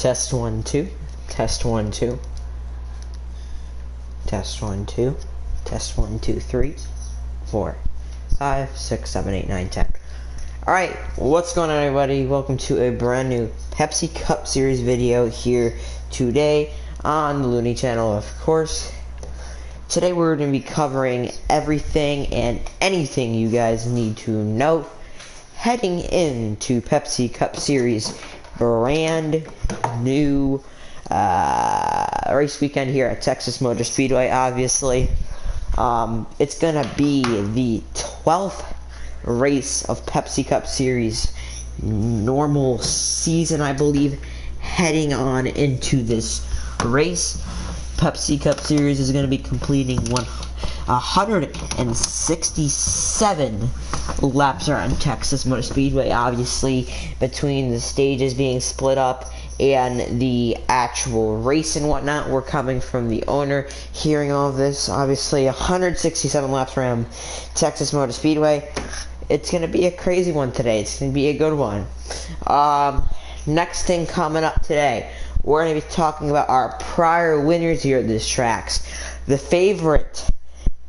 Test 1 2. Test 1 2. Test 1 2. Test 1 2 3 4 5 6 7 8 9 10. Alright, what's going on, everybody? Welcome to a brand new Pepsi Cup Series video here today on the Looney channel, of course. Today we're going to be covering everything and anything you guys need to know heading into Pepsi Cup Series brand new race weekend here at Texas Motor Speedway. Obviously, it's gonna be the 12th race of Pepsi Cup Series normal season, I believe, heading on into this race. Pepsi Cup Series is going to be completing 167 laps around Texas Motor Speedway, obviously, between the stages being split up and the actual race and whatnot. We're coming from the owner, hearing all of this. Obviously, 167 laps around Texas Motor Speedway. It's going to be a crazy one today. It's going to be a good one. Next thing coming up today, we're going to be talking about our prior winners here at this tracks. The favorite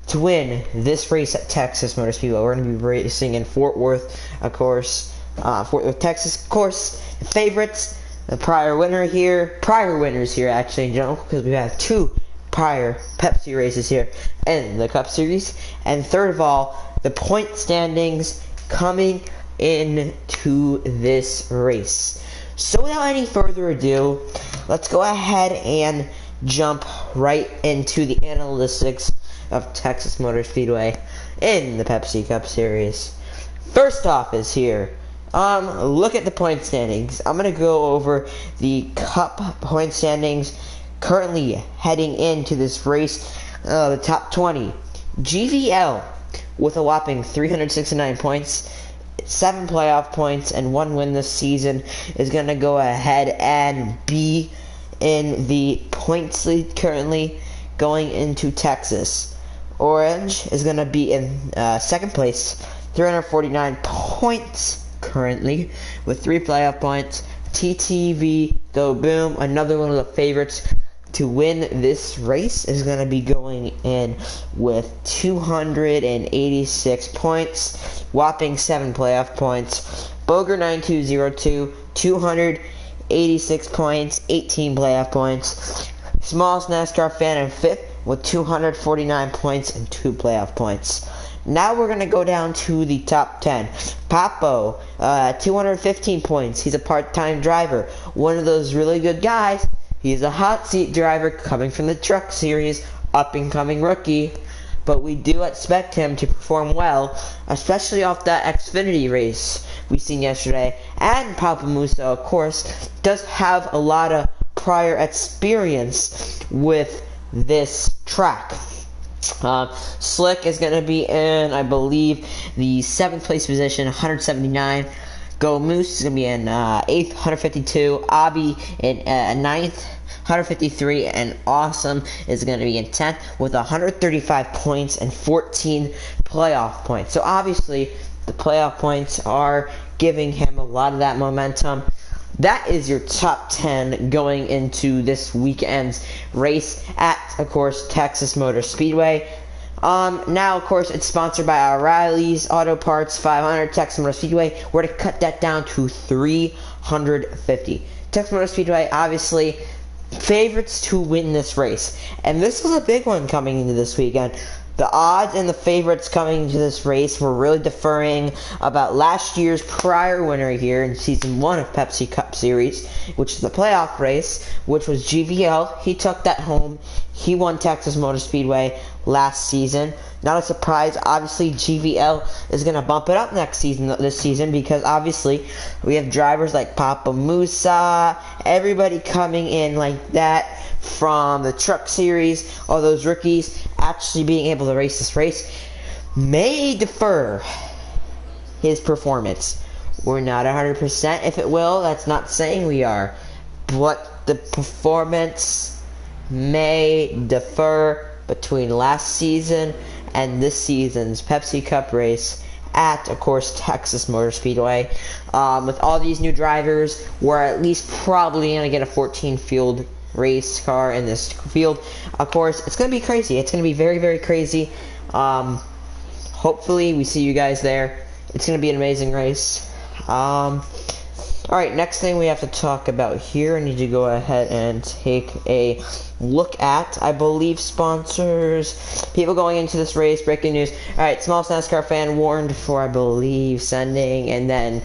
to win this race at Texas Motor Speedway. We're going to be racing in Fort Worth, of course. Fort Worth, Texas, of course. The favorites, the prior winners here, actually, in general, because we have two prior Pepsi races here in the Cup Series. And third of all, the point standings coming into this race. So without any further ado, let's go ahead and jump right into the analytics of Texas Motor Speedway in the Pepsi Cup Series. First off is here. Look at the point standings. I'm going to go over the Cup point standings currently heading into this race. The top 20. GVL with a whopping 369 points. 7 playoff points and 1 win this season is going to go ahead and be in the points lead currently going into Texas. Orange is going to be in second place, 349 points currently with 3 playoff points. TTV Go Boom, another one of the favorites to win this race, is going to be going in with 286 points, whopping 7 playoff points. Boger 9202, 286 points, 18 playoff points. Smallest NASCAR fan in 5th with 249 points and 2 playoff points. Now we're going to go down to the top 10. Papo, 215 points. He's a part-time driver. One of those really good guys. He's a hot seat driver coming from the Truck Series, up-and-coming rookie. But we do expect him to perform well, especially off that Xfinity race we seen yesterday. And Papa Musa, of course, does have a lot of prior experience with this track. Slick is going to be in, I believe, the 7th place position, 179. Go Moose is going to be in 8th, 152. Abby in 9th, 153. And Awesome is going to be in 10th with 135 points and 14 playoff points. So obviously, the playoff points are giving him a lot of that momentum. That is your top 10 going into this weekend's race at, of course, Texas Motor Speedway. Now, of course, it's sponsored by O'Reilly's Auto Parts 500, Texas Motor Speedway. We're to cut that down to 350. Texas Motor Speedway, obviously, favorites to win this race. And this was a big one coming into this weekend. The odds and the favorites coming into this race were really deferring about last year's prior winner here in Season 1 of Pepsi Cup Series, which is the playoff race, which was GVL. He took that home. He won Texas Motor Speedway last season. Not a surprise. Obviously, GVL is going to bump it up this season, because obviously we have drivers like Papa Musa, everybody coming in like that from the Truck Series. All those rookies actually being able to race this race may defer his performance. We're not 100% if it will. That's not saying we are. But the performance may defer between last season and this season's Pepsi Cup race at, of course, Texas Motor Speedway. With all these new drivers, we're at least probably going to get a 14-field race car in this field. Of course, it's going to be crazy. It's going to be very, very crazy. Hopefully, we see you guys there. It's going to be an amazing race. Alright, next thing we have to talk about here, I need to go ahead and take a look at, I believe, sponsors, people going into this race, breaking news. Alright, small NASCAR fan warned for, I believe, sending, and then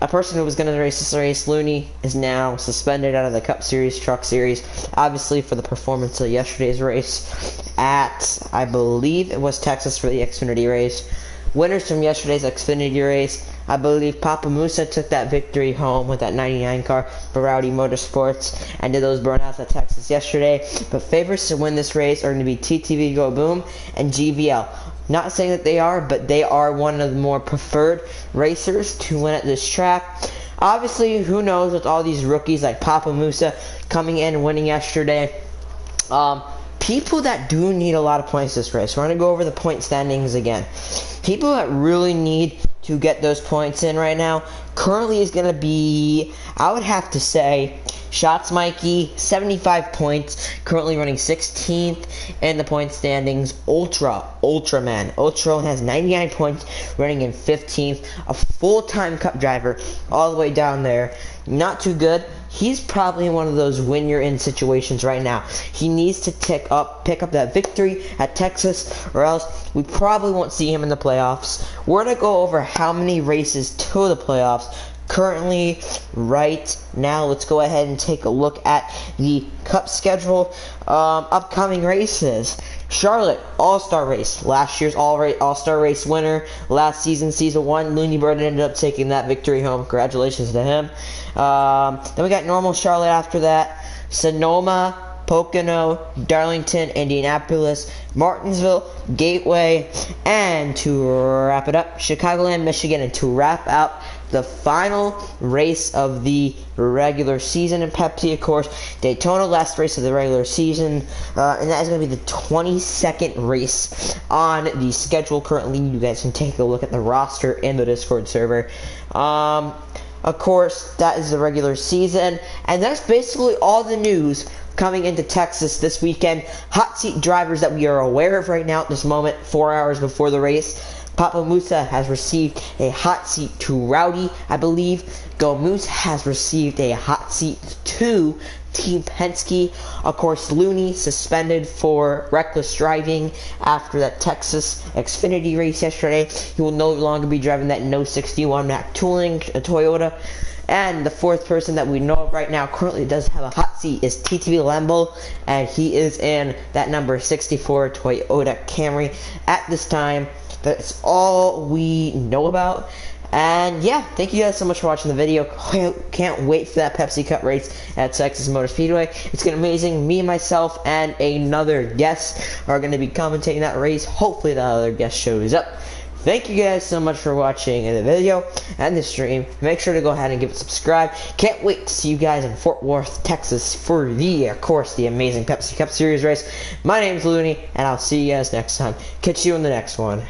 a person who was going to race this race, Looney, is now suspended out of the Cup Series, Truck Series, obviously for the performance of yesterday's race at, I believe it was Texas for the Xfinity race. Winners from yesterday's Xfinity race, I believe Papa Musa took that victory home with that 99 car for Rowdy Motorsports and did those burnouts at Texas yesterday. But favorites to win this race are going to be TTV Go Boom and GVL. Not saying that they are, but they are one of the more preferred racers to win at this track. Obviously, who knows with all these rookies like Papa Musa coming in and winning yesterday. People that do need a lot of points this race. We're going to go over the point standings again. People that really need to get those points in right now currently is going to be, I would have to say, Shots Mikey, 75 points, currently running 16th in the point standings. Ultraman has 99 points, running in 15th. A full-time Cup driver all the way down there. Not too good. He's probably in one of those win you're in situations right now. He needs to pick up that victory at Texas, or else we probably won't see him in the playoffs. We're going to go over how many races to the playoffs currently right now. Let's go ahead and take a look at the Cup schedule. Upcoming races. Charlotte, All-Star race. Last year's All-Star race winner. Last season 1. Looney Bird ended up taking that victory home. Congratulations to him. Then we got normal Charlotte after that. Sonoma, Pocono, Darlington, Indianapolis, Martinsville, Gateway, and to wrap it up, Chicagoland, Michigan. And to wrap out the final race of the regular season in Pepsi, of course, Daytona, last race of the regular season, and that is going to be the 22nd race on the schedule currently. You guys can take a look at the roster in the Discord server. Of course, that is the regular season, and that's basically all the news coming into Texas this weekend. Hot seat drivers that we are aware of right now at this moment, 4 hours before the race. Papa Musa has received a hot seat to Rowdy, I believe. Go Moose has received a hot seat to Team Penske. Of course, Looney suspended for reckless driving after that Texas Xfinity race yesterday. He will no longer be driving that No 61 Mac Tooling, a Toyota. And the fourth person that we know of right now currently does have a hot seat is TTV Lambo, and he is in that number 64 Toyota Camry at this time. That's all we know about. And yeah, thank you guys so much for watching the video. Can't wait for that Pepsi Cup race at Texas Motor Speedway. It's going to be amazing. Me, myself, and another guest are going to be commentating that race. Hopefully that other guest shows up. Thank you guys so much for watching the video and the stream. Make sure to go ahead and give it a subscribe. Can't wait to see you guys in Fort Worth, Texas for the, of course, the amazing Pepsi Cup Series race. My name's Looney, and I'll see you guys next time. Catch you in the next one.